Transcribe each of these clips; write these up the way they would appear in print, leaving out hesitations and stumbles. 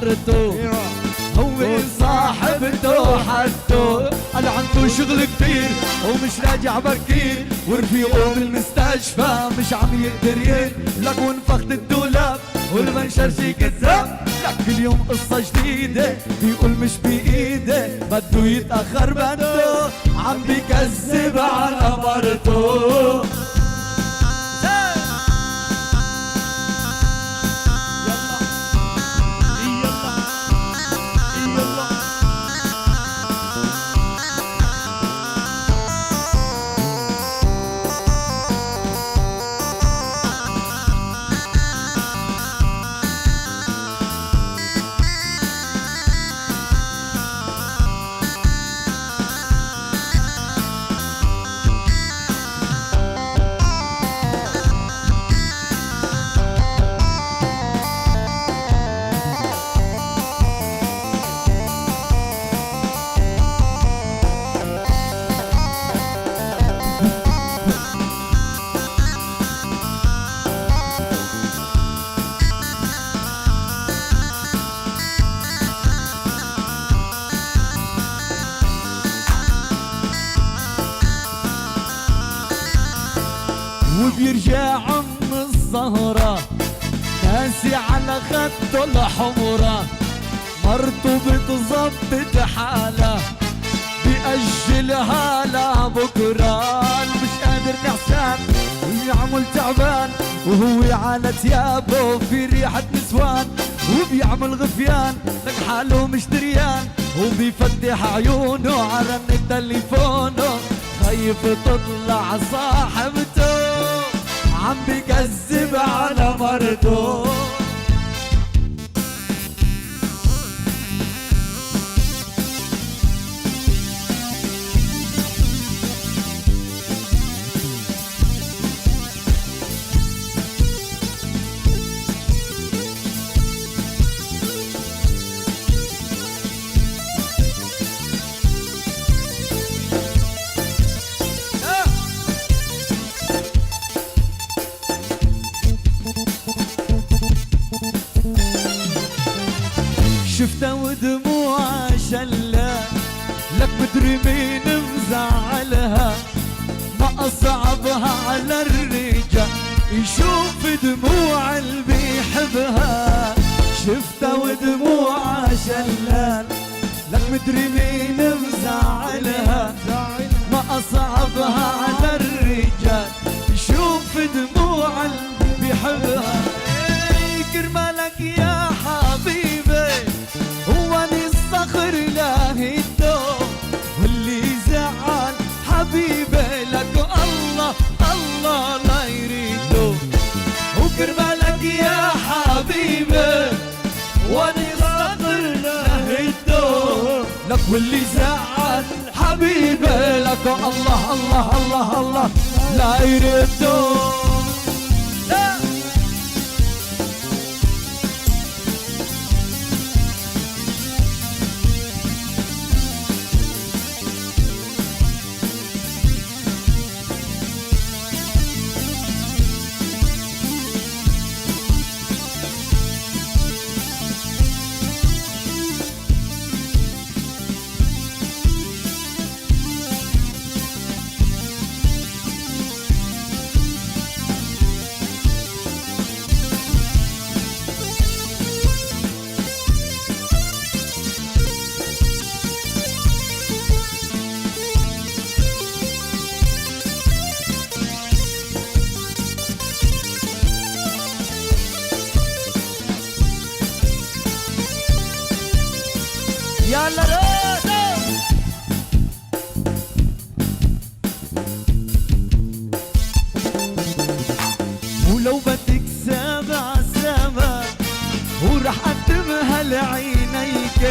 مرته، هو صاحبته حدته، قال عنده شغل كتير ومش راجع بكير، ورفيقه بالمستشفى مش عم يقدر لك، وانفخت الدولاب والمنشر كذاب، لك كل يوم قصة جديدة بيقول مش بإيده، بده يتأخر بده عم بيكذب على مرته. وبيرجع من الزهرة ناسي على خده الحمرة، مرته بتظبط حالها بيأجلها لبكرة، مش قادر نحسان ويعمل تعبان، وهو على ثيابه في ريحة نسوان، وبيعمل غفيان لك حاله مش دريان، وبيفتح عيونه على رن تليفونه، خايف تطلع صاحبته عم بيكذب على مرته. شفتها ودموعها شلة، لك مدري مين مزعلها، ما أصعبها على الرجال يشوف دموع اللي بيحبها. شفتها ودموعها شلة، لك مدري مين مزعلها، ما أصعبها على الرجال يشوف دموع اللي بيحبها. كرمالك يا حبيبي واني الصخر لاهيته، واللي زعل حبيبي لك الله الله لا يريده. وكرمالك يا حبيبي واني الصخر لاهيته، لك واللي زعل حبيبي لك الله الله الله الله لا يريده. يلا رادو ولو بدك سابع سابع وراح اقدمها لعينيك،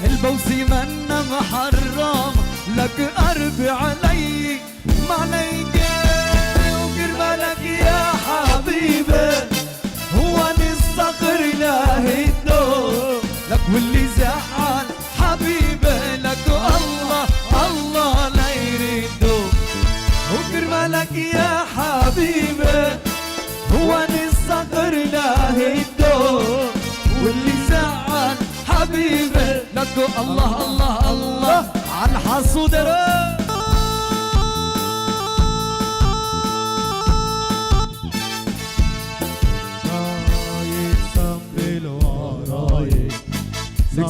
البوسي منا محرم لك قرب علي ما عليك. وكرمالك يا حبيبي هو الصقر لاهيته، لك واللي زعل حبيبي لك الله الله لا يريده. وكرمالك يا حبيبي هو الصقر لاهيته، واللي زعل ماكو الله الله الله عالحصود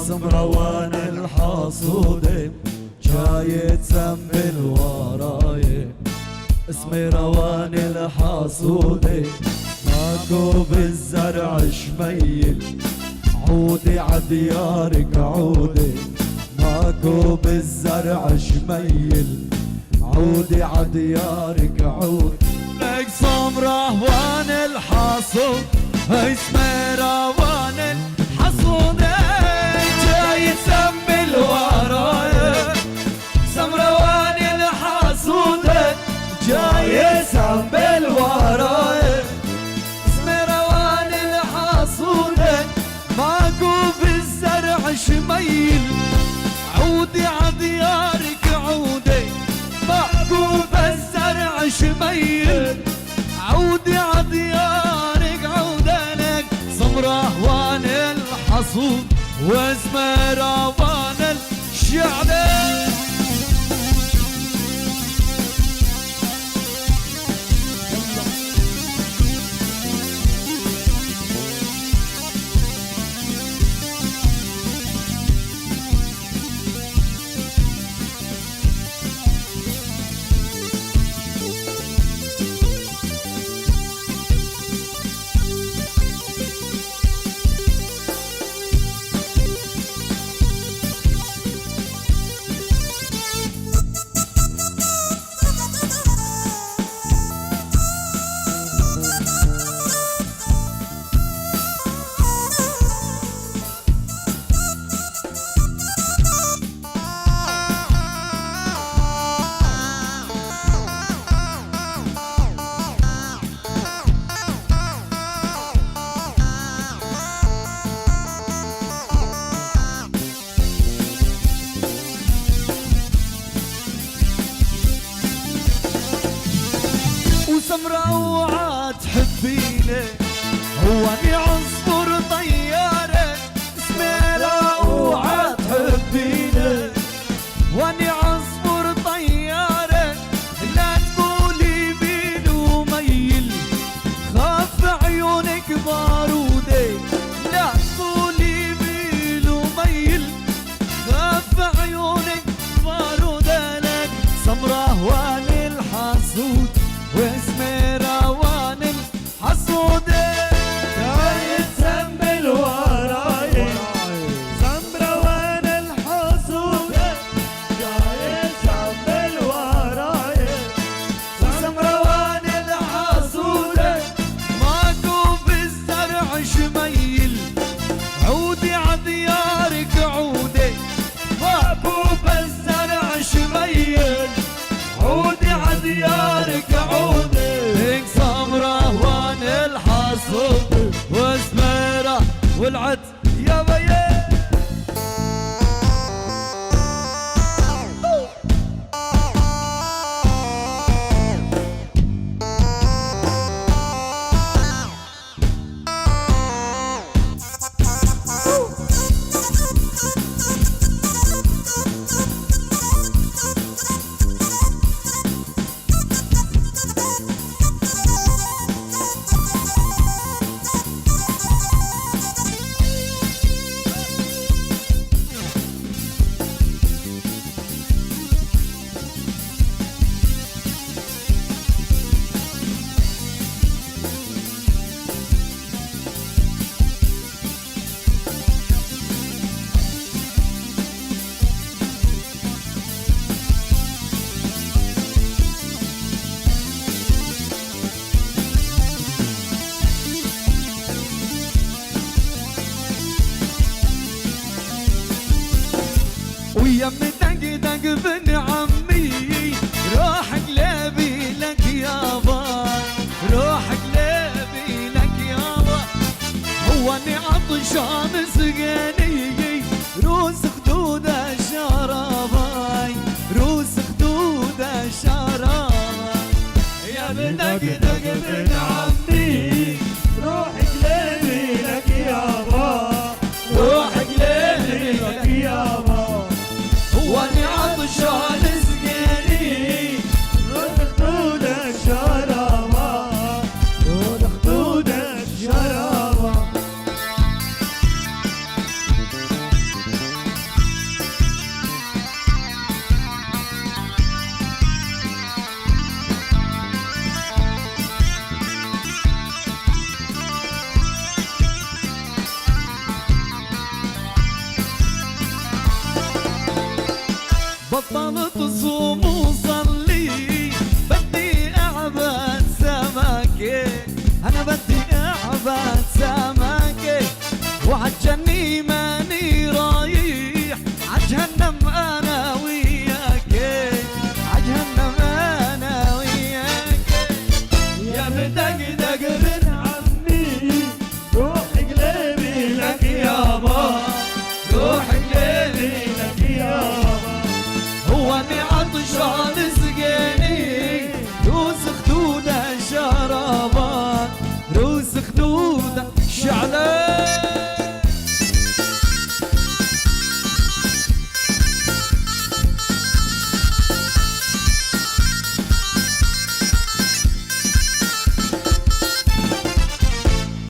سمروان الحصود جاي تسمل وراي اسمي روان الحصود ماكو بالزرع شميل عودي عديارك عودي ماكو بالزرع شميل عودي عديارك عودي لك سمروان الحصود اسمي روان الحصود جاي تسمل وراي سمروان الحصود جاي تسمل وراي اسمي روان الحصود ماكو بالزرع شميل عودي عديارك عودي ماكو بالزرع شميل عودي عديارك عودانك سمروان الحصود واسمه روان الشعلة وسمرة تحبيني هو اني عصفور طيارة سميرة تحبيني واني عصفور طيارة لا تقولي بين وميل خاف عيونك بارودة لا تقولي بين وميل خاف عيونك بارودة لك سمرة وان الحصود واسمي روان الحصود جاي تسمل وراي سمروان الحصود جاي تسمل وراي سمروان الحصود ماكو بالزرع شميل عودي عديارك عودي ماكو بالزرع شميل عودي عديارك عودي سمروان الحصود واسميرة والعد يا بيه ويم دق دق بن عمي روح قلبي لك يابا روح قلبي لك يابا هو اني عطشان سقاني روس خدوده شراباي روس خدوده شراباي يا بدق دق بن عمي روح قلبي لك يابا روح قلبي لك يابا بطلت صوم وصلي، بدي اعبد سمكة، انا بدي اعبد سمكة، وعالجني ما